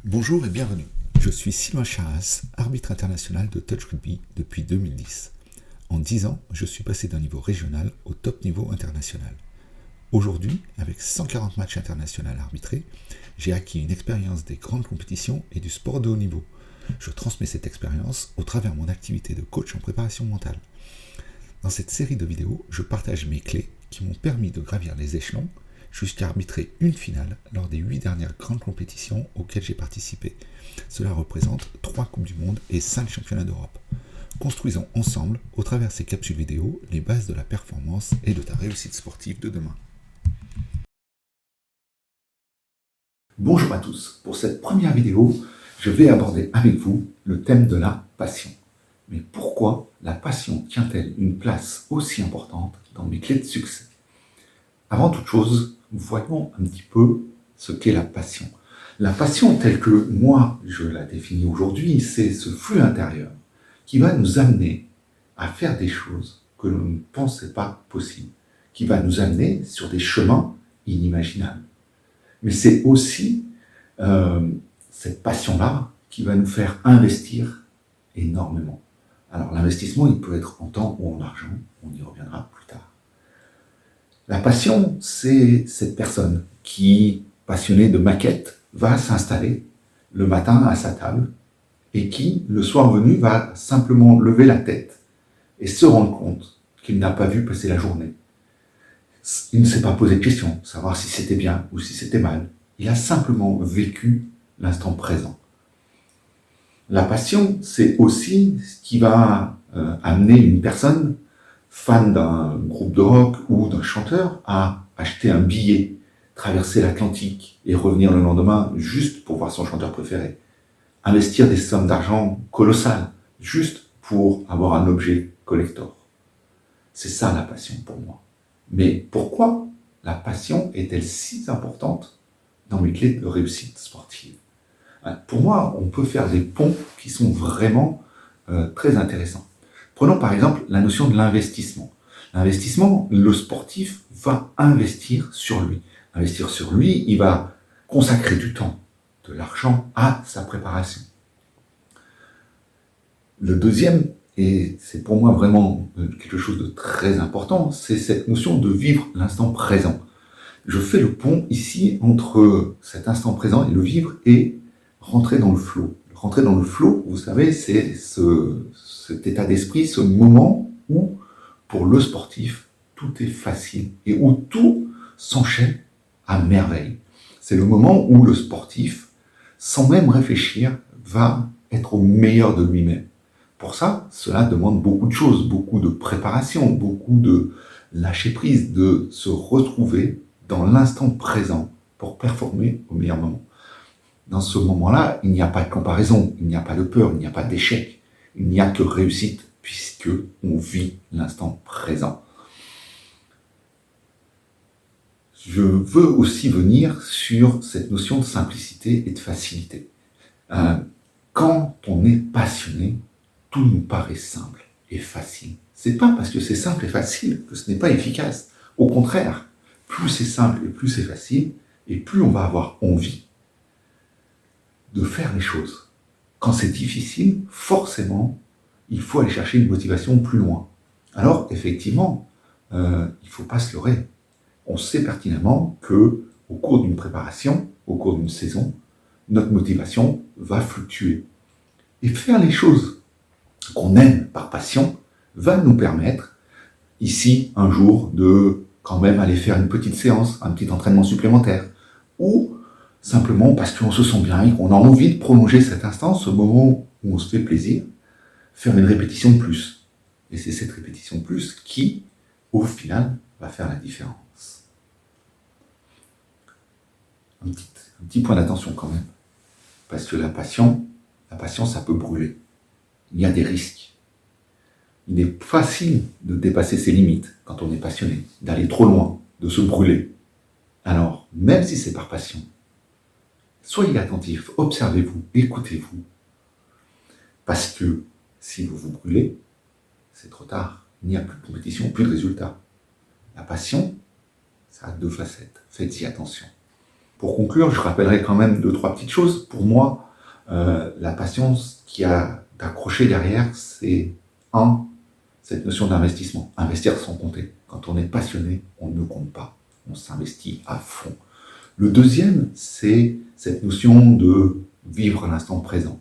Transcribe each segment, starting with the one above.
Bonjour et bienvenue. Je suis Sylvain Charras, arbitre international de touch rugby depuis 2010. En 10 ans, je suis passé d'un niveau régional au top niveau international. Aujourd'hui, avec 140 matchs internationaux arbitrés, j'ai acquis une expérience des grandes compétitions et du sport de haut niveau. Je transmets cette expérience au travers de mon activité de coach en préparation mentale. Dans cette série de vidéos, je partage mes clés qui m'ont permis de gravir les échelons jusqu'à arbitrer une finale lors des 8 dernières grandes compétitions auxquelles j'ai participé. Cela représente 3 Coupes du Monde et 5 Championnats d'Europe. Construisons ensemble, au travers de ces capsules vidéo, les bases de la performance et de ta réussite sportive de demain. Bonjour à tous. Pour cette première vidéo, je vais aborder avec vous le thème de la passion. Mais pourquoi la passion tient-elle une place aussi importante dans mes clés de succès? Avant toute chose, voyons un petit peu ce qu'est la passion. La passion telle que moi je la définis aujourd'hui, c'est ce flux intérieur qui va nous amener à faire des choses que l'on ne pensait pas possibles, qui va nous amener sur des chemins inimaginables. Mais c'est aussi cette passion-là qui va nous faire investir énormément. Alors l'investissement, il peut être en temps ou en argent, on y reviendra plus tard. La passion, c'est cette personne qui, passionnée de maquettes, va s'installer le matin à sa table et qui, le soir venu, va simplement lever la tête et se rendre compte qu'il n'a pas vu passer la journée. Il ne s'est pas posé de questions, savoir si c'était bien ou si c'était mal. Il a simplement vécu l'instant présent. La passion, c'est aussi ce qui va amener une personne, fan d'un groupe de rock ou d'un chanteur, à acheter un billet, traverser l'Atlantique et revenir le lendemain juste pour voir son chanteur préféré. Investir des sommes d'argent colossales, juste pour avoir un objet collector. C'est ça la passion pour moi. Mais pourquoi la passion est-elle si importante dans mes clés de réussite sportive? Pour moi, on peut faire des ponts qui sont vraiment très intéressants. Prenons par exemple la notion de l'investissement. L'investissement, le sportif va investir sur lui. Investir sur lui, il va consacrer du temps, de l'argent à sa préparation. Le deuxième, et c'est pour moi vraiment quelque chose de très important, c'est cette notion de vivre l'instant présent. Je fais le pont ici entre cet instant présent et le vivre et rentrer dans le flow. Rentrer dans le flow, vous savez, c'est cet état d'esprit, ce moment où, pour le sportif, tout est facile et où tout s'enchaîne à merveille. C'est le moment où le sportif, sans même réfléchir, va être au meilleur de lui-même. Pour ça, cela demande beaucoup de choses, beaucoup de préparation, beaucoup de lâcher prise, de se retrouver dans l'instant présent pour performer au meilleur moment. Dans ce moment-là, il n'y a pas de comparaison, il n'y a pas de peur, il n'y a pas d'échec, il n'y a que réussite puisque on vit l'instant présent. Je veux aussi venir sur cette notion de simplicité et de facilité. Quand on est passionné, tout nous paraît simple et facile. C'est pas parce que c'est simple et facile que ce n'est pas efficace. Au contraire, plus c'est simple et plus c'est facile, et plus on va avoir envie de faire les choses. Quand c'est difficile, forcément, il faut aller chercher une motivation plus loin. Alors, effectivement, il ne faut pas se leurrer. On sait pertinemment que, au cours d'une préparation, au cours d'une saison, notre motivation va fluctuer. Et faire les choses qu'on aime par passion va nous permettre, ici, un jour, de quand même aller faire une petite séance, un petit entraînement supplémentaire, ou simplement parce qu'on se sent bien et qu'on a envie de prolonger cet instant, ce moment où on se fait plaisir, faire une répétition de plus. Et c'est cette répétition de plus qui, au final, va faire la différence. Un petit point d'attention quand même, parce que la passion, ça peut brûler. Il y a des risques. Il est facile de dépasser ses limites quand on est passionné, d'aller trop loin, de se brûler. Alors, même si c'est par passion, soyez attentifs, observez-vous, écoutez-vous. Parce que si vous vous brûlez, c'est trop tard. Il n'y a plus de compétition, plus de résultats. La passion, ça a deux facettes. Faites-y attention. Pour conclure, je rappellerai quand même 2-3 petites choses. Pour moi, la passion, ce qui a d'accroché derrière, c'est cette notion d'investissement. Investir sans compter. Quand on est passionné, on ne compte pas. On s'investit à fond. Le deuxième, c'est cette notion de vivre l'instant présent.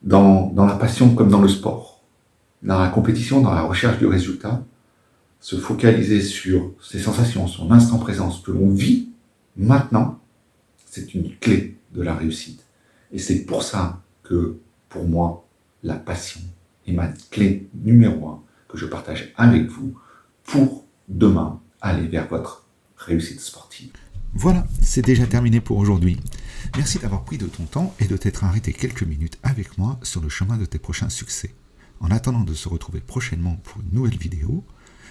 Dans la passion comme dans le sport, dans la compétition, dans la recherche du résultat, se focaliser sur ses sensations, son instant présent, ce que l'on vit maintenant, c'est une clé de la réussite. Et c'est pour ça que, pour moi, la passion est ma clé numéro 1 que je partage avec vous pour demain aller vers votre réussite sportive. Voilà, c'est déjà terminé pour aujourd'hui. Merci d'avoir pris de ton temps et de t'être arrêté quelques minutes avec moi sur le chemin de tes prochains succès. En attendant de se retrouver prochainement pour une nouvelle vidéo,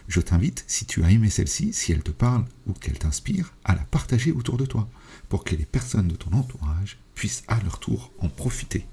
je t'invite, si tu as aimé celle-ci, si elle te parle ou qu'elle t'inspire, à la partager autour de toi, pour que les personnes de ton entourage puissent à leur tour en profiter.